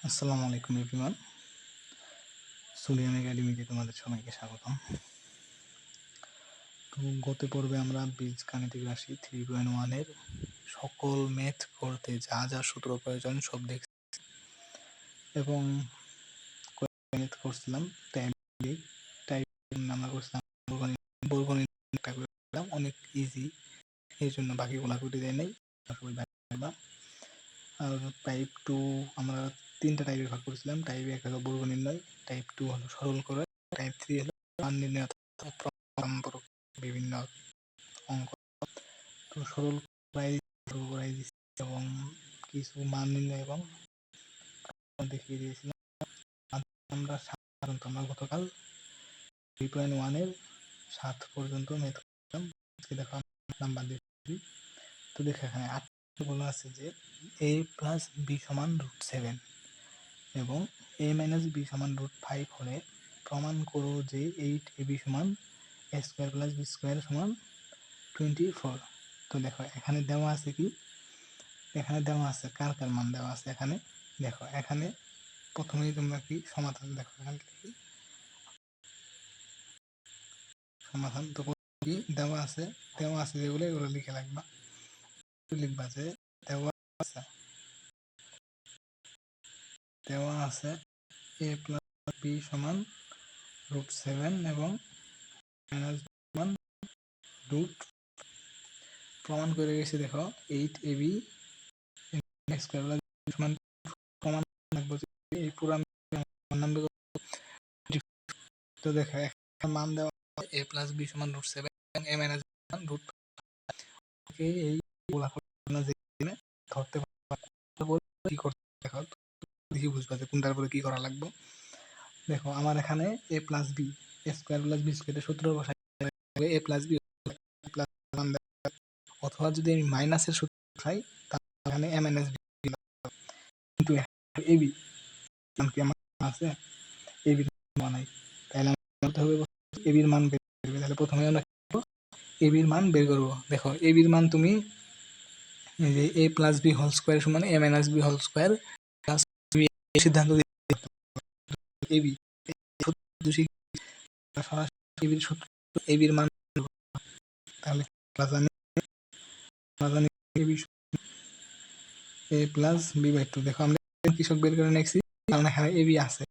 আসসালামু আলাইকুম এভরিওয়ান। সুলিয়ান একাডেমিতে তোমাদের সবাইকে স্বাগতম। তো গত পর্বে আমরা বীজগাণিতিক রাশি 3.1 এর সকল ম্যাথ করতে যা যা সূত্র প্রয়োজন সব দেখছি এবং ম্যাথ করছিলাম টাইপ আমরা করছিলাম বর্গনীয়টা করলাম অনেক ইজি, এই জন্য বাকিগুলা করে দেয় নাই। আর টাইপ 2 আমরা 3টা টাইপে ভাগ করেছিলাম। টাইপ 1 হলো বর্গ নির্ণয়, টাইপ 2 হলো সরল করে, টাইপ 3 হলো মান নির্ণয় সম্পর্ক বিভিন্ন অঙ্ক। তো সরল করাই দিচ্ছি এবং কিছু মান নির্ণয় এবং দেখিয়ে দিয়েছিলাম। আমরা সাধারণত আমরা গতকাল 3.1 এর 7 পর্যন্ত ম্যাথ করলাম। দেখো নাম্বার দিচ্ছি। তো দেখো এখানে 8 বলা আছে যে a প্লাস b সমান √7 এবং a মাইনাস b সমান √5 হলে প্রমাণ করো যে 8ab সমান a square plus b square সমান 24। তো দেখো এখানে দেওয়া আছে কি, এখানে দেওয়া আছে কার কার মান দেওয়া আছে। এখানে দেখো, এখানে প্রথমেই তোমরা কি সমাধান দেখো, এখানে কি সমাধান তো কি দেওয়া আছে যেগুলো এগুলো লিখে রাখবা। লিখবা যে দেওয়া আছে a প্লাস b সমান √7 এবং মাইনাস সমান √ প্রমাণ করে গেছে। দেখো 8ab স্কয়ার প্লাস সমান প্রমাণ রাখবো এই পুরো নাম্বার। তো দেখো এখানে মান দেওয়া a প্লাস b সমান √7 এবং a মাইনাস b সমান √5। এই গোলাকার যে ধরতে পারবো কি করতে, দেখো দেখি বুঝবা যে কোনটার পরে কি করা লাগবে। দেখো আমার এখানে a plus b square plus b স্কয়ারের সূত্র বসাই a প্লাস b প্লাস মান, অথবা যদি আমি মাইনাসের সূত্র বসাই তাহলে এখানে a মাইনাস b কিন্তু ab মান কি আমার আছে, ab মান নাই, তাহলে আমাদের হবে ab এর মান বের করবে। তাহলে প্রথমে আমরা ab এর মান বের করব। দেখো ab এর মান তুমি এই যে a plus b whole square সমান a minus b whole square plus তুমি এই সিদ্ধান্ত দিতে ab সরাসরি ab এর সূত্র ab এর মান, তাহলে প্লাস আমি ab a plus b by 2। দেখো আমরা কৃষক বের করে নিয়েছি কারণ এখানে ab আছে,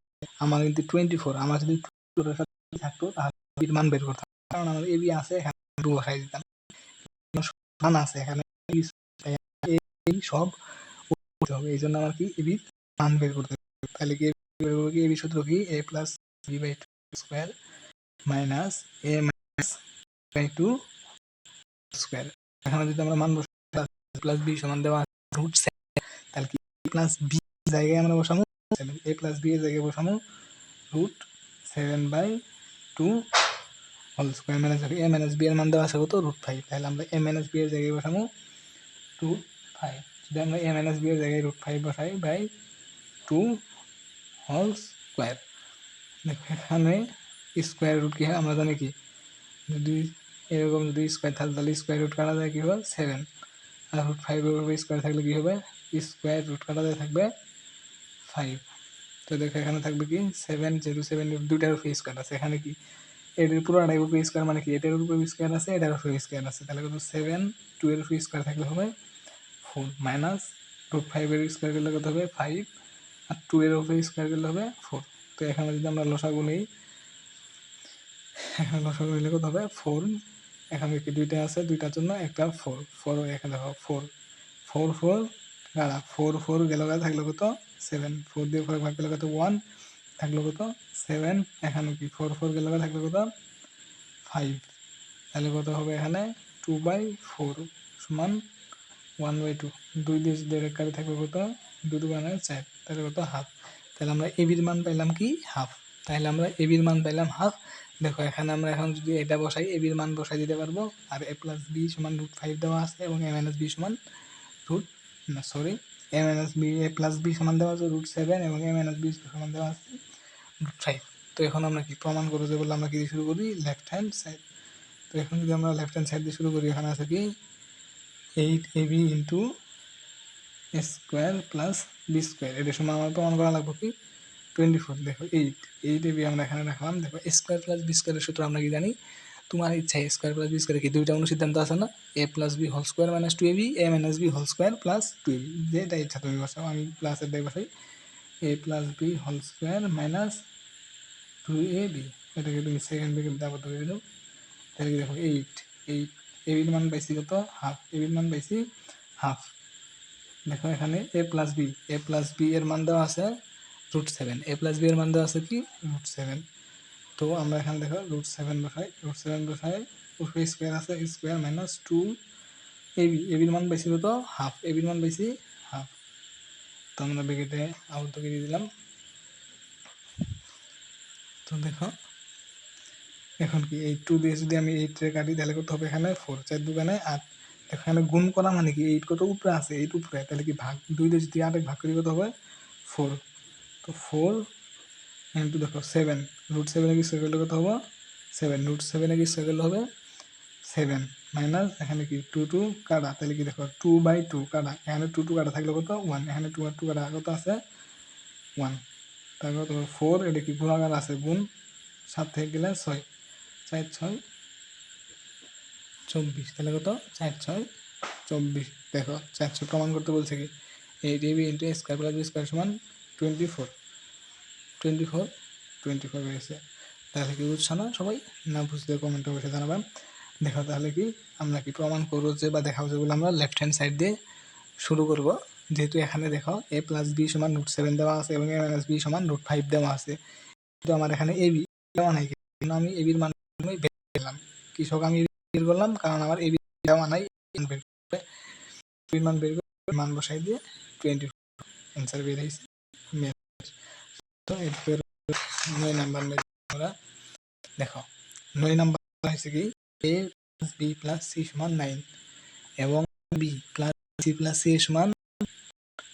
আমার কিন্তু 24, আমার যদি 24 থাকতো তাহলে ab এর মান বের করতাম, কারণ আমার ab আছে এখানে 2 বসাই দিতাম। মান আছে এখানে এই সব হবে, এই জন্য আমার কি ab মান বের করতে হবে। তাহলে কি ab সূত্র কি a plus b by 2 square minus a minus by 2 square. এখানে যদি আমরা মান বসাই প্লাস b সমান দেওয়া √7, তাহলে কি a প্লাস b জায়গায় আমরা বসাবো 7, a প্লাস b এর জায়গায় বসাবো √7/2 whole square minus a minus b এর মান দেওয়া আছে কত √5, তাহলে আমরা a মাইনাস b এর জায়গায় বসাবো √5। যদি আমরা a মাইনাস b এর জায়গায় √5 বসাই বাই 2 হোল স্কয়ার। দেখো এখানে স্কয়ার রুট কি হয় আমরা জানি কি, যদি এরকম যদি স্কয়ার থাকে তাহলে স্কয়ার রুট কাটা যায় কি হবে 7, আর √5 এর উপরে স্কয়ার থাকলে কি হবে স্কয়ার রুট কাটা যায় থাকবে 5। তো দেখো এখানে থাকবে কি 7, যেহেতু 7 এর দুইটার উপরে স্কয়ার আছে, এখানে কি এটার পুরোটার উপরে স্কয়ার মানে কি এটার উপরে স্কয়ার আছে এটার উপরে স্কয়ার আছে, তাহলে কত 7 2 এর উপরে স্কয়ার থাকলে হবে 4 মাইনাস √5 এর স্কয়ার করলে কত হবে 5 আর 2 এর উপরে স্কয়ার করলে হবে 4। তো এখানে যদি আমরা লসাগু নেই, এখানে লসাগু নিলে কত হবে 4, এখানে কি দুইটা আছে দুইটার জন্য একটা 4 4 এখানে দেখো 4 4 4 গাড়া 4 4 গেল গাড়া থাকলো কত 7, 4 দিয়ে 4 ভাগ করলে কত 1 থাকলো কত 7, এখানে কি 4 4 গেল গাড়া থাকলো কত 5, তাহলে কত হবে এখানে 2/4 সমান 1/2, 2 দিয়ে যদি কাটে থাকবে কত 2 2 4, তাহলে কত হাফ। তাহলে আমরা এবির মান পাইলাম কি হাফ, তাহলে আমরা এবির মান পাইলাম হাফ। দেখো এখানে আমরা এখন যদি এটা বসাই এবির মান বসাই দিতে পারবো, আর a প্লাস b সমান √5 দেওয়া আছে এবং a মাইনাস b সমান a প্লাস b সমান দেওয়া আছে √7 এবং a মাইনাস b সমান দেওয়া আছে √5। তো এখন আমরা কি প্রমাণ করবো যে বললে আমরা কি দিয়ে শুরু করি লেফট হ্যান্ড সাইড। তো এখন যদি আমরা লেফট হ্যান্ড সাইড দিয়ে শুরু করি, এখানে আছে কি 8ab into square plus B square এটার সময় আমার প্রমাণ করা লাগবে কি 24। দেখো 8 বি আমরা এখানে রাখলাম। দেখো এ স্কোয়ার প্লাস বি স্কোয়ারের সূত্র আমরা কি জানি, তোমার ইচ্ছা a square plus B square কি দুইটা অনুসিদ্ধান্ত আছে না, a plus b whole square minus 2ab, a minus b whole square plus 2ab, যেটা ইচ্ছা তুমি বসাও, আমি প্লাসের দায় বসাই a plus b whole square minus 2ab, এটাকে তুমি সেকেন্ড ব্র্যাকেট দিয়ে আবদ্ধ করে দাও। তাহলে কি দেখো 8 এর মান পাইছি কত হাফ, এর মান পাইছি হাফ। দেখো এখানে এ প্লাস বি এর মান দেওয়া আছে √7, এ প্লাস বি এর মান দেওয়া আছে কি √7। তো আমরা এখানে দেখো √7 বসাই উপরে স্কোয়ার আছে স্কোয়ার মাইনাস 2ab, এর মান পাইছি কত হাফ, এর মান পাইছি হাফ। তো আমরা ব্র্যাকেটে আবদ্ধ করে দিলাম। তো দেখো এখন কি এই 2 দিয়ে যদি আমি 8 রে কাটি তাহলে কত হবে, এখানে 4, 4 দুগুণে 8। এখানে গুণ করা মানে কি 8 কত উপরে আছে, 8 উপরে, তাহলে কি ভাগ 2 দিয়ে যদি 8 ভাগ করি কত হবে 4। তো 4 ইন্টু দেখো 7, √7 কি স্কয়ার করলে কত হবে 7, √7 কি স্কয়ার করলে হবে 7 মাইনাস এখানে কি 2 কাটা, তাহলে কি দেখো 2/2 কাটা, এখানে 2 কাটা থাকলে কত 1, এখানে 2 আর 2 কাটা কত আছে 1। তারপর তোমার 4 এটা কি গুণাকার আছে, গুণ 7 থেকে গেলে 6, 4 6 24, তাহলে কত 4 6 24। দেখো 400 প্রমাণ করতে বলছে কি 8ab into square plus B square সমান 24 24 হয়েছে। তাহলে কি বুঝছো না সবাই, না বুঝলে কমেন্টে বসে জানাবেন। দেখো তাহলে কি আমরা কি প্রমাণ করবো যে বা দেখাবো যেগুলো আমরা লেফট হ্যান্ড সাইড দিয়ে শুরু করব। যেহেতু এখানে দেখো এ প্লাস বি সমান √7 দেওয়া আছে এবং এ মাইনাস বি সমান √5 দেওয়া আছে, কিন্তু আমার এখানে এবি দেওয়া নাই, আমি এবির মান বের করলাম। কৃষক আমি বের করলাম কারণ আমার এবি দেওয়া নাই, এবির মান বের করে মান বসাই দিয়ে 24 অ্যান্সার বের হয়েছে। তো এরপর 9 নাম্বার আমরা দেখো 9 নাম্বার হয়েছে কি এ প্লাস বি প্লাস সি সমান 9 এবং B plus C plus C সমান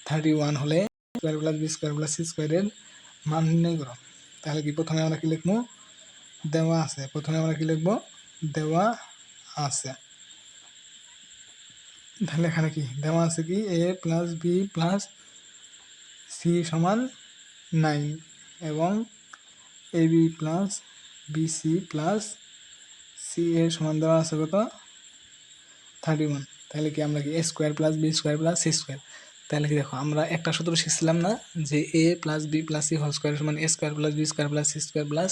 31 হলে square plus B square plus C স্কোয়ারের মান নির্ণয় করো। তাহলে কি প্রথমে আমরা কি লিখবো, দেওয়া আছে, প্রথমে আমরা কি লিখবো দেওয়া আছে। তাহলে এখানে কি দেওয়া আছে কি এ প্লাস বি প্লাস সি সমান 9 এবং a b plus b c plus c এর সমান দেওয়া আছে কত 31। তাহলে কি আমরা কি a square plus B square plus c square, তাহলে কি দেখো আমরা একটা সূত্র শিখছিলাম না যে a plus B plus c whole square সমান a square plus B square plus c square plus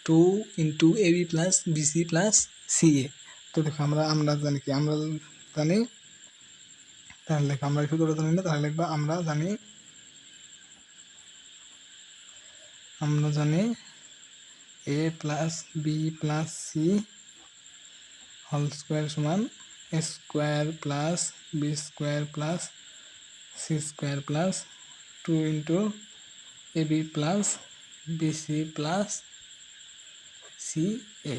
2 into a b plus b c plus c a. তো দেখো আমরা জানি কি আমরা জানি, তাহলে দেখো আমরা সূত্রটা জানি না, তাহলে লিখবা আমরা জানি a plus B plus c whole square সমান a square plus B square plus c square plus 2 into a b plus b c plus c a.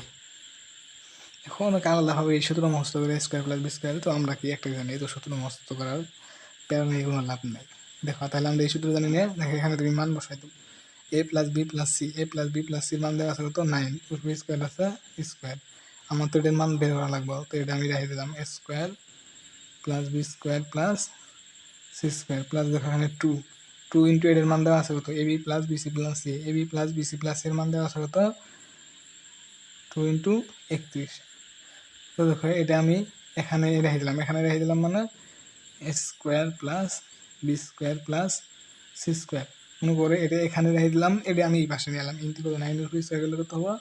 এখন অনেক আলাদাভাবে এই সূত্র মুখস্থ করে স্কোয়ার প্লাস বি স্কোয়ার, তো আমরা কি একটা জানি তো সূত্র মুখস্থ করার প্যারা নিয়ে কোনো লাভ নেই। দেখো তাহলে আমরা এই সূত্র জানি না, দেখো এখানে তুমি মান বসাই দেবো এ প্লাস বি প্লাস সি, এ প্লাস বি প্লাস সির মান দেওয়া আছে কত 9, উপরে স্কোয়ার আছে স্কোয়ার, আমার তো এটার মান বের করা লাগবে, তো এটা আমি রেখে দিলাম a square plus B square plus c square plus দেখো এখানে 2 ইন্টু এর মান দেওয়া আছে কত a b plus b c plus c, a b plus b c plus এর মান দেওয়া আছে কত 2 ইন্টু 31। তো দেখো এটা আমি এখানে রেখে দিলাম মানে a square plus B square plus c square, মনে করে এটা এখানে রেখে দিলাম, এটা আমি এই পাশে নিয়ে এলাম ইন্টু করে 9 এর স্কোয়ার করলে কত হবো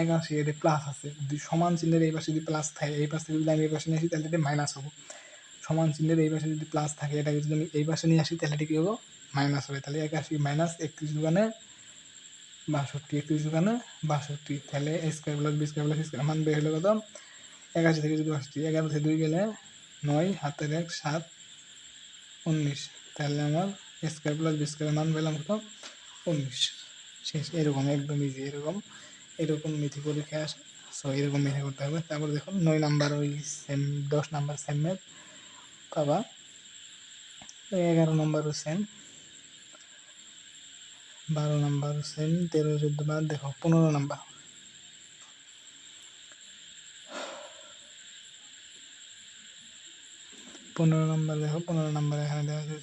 81, এটা প্লাস আছে যদি সমান চিহ্নের এই পাশে যদি প্লাস থাকে, এই পাশে যদি আমি এই পাশে নিয়ে আসি তাহলে এটা মাইনাস হবো, সমান চিহ্নের এই পাশে যদি প্লাস থাকে এটাকে যদি আমি এই পাশে নিয়ে আসি তাহলে এটা কি হবো মাইনাস হবে। তাহলে 81 মাইনাস 31 দোকানে 62, 31 দোকানে 62, তাহলে a square plus B square plus c square মান বের হলো কত 81 থেকে যদি 62, 11 থেকে 2 গেলে 9, হাতের 1 7 19, তাহলে আমার এ স্কোয়ার প্লাস বি স্কোয়ার মান পেলাম কত 19। শেষ, এরকম একদম ইজি, এরকম মিথি পরীক্ষায় আসে, সো এরকম মিথি করতে হবে। তারপর দেখুন 9 নাম্বার ওই সেম, 10 নাম্বার সেম ম্যাথ পাবা, 11 নাম্বারও সেম, 12 নাম্বার সেম, 13 14 বার দেখো 15 নাম্বার, 15 নাম্বার দেখো 15 নাম্বার এখানে দেওয়া আছে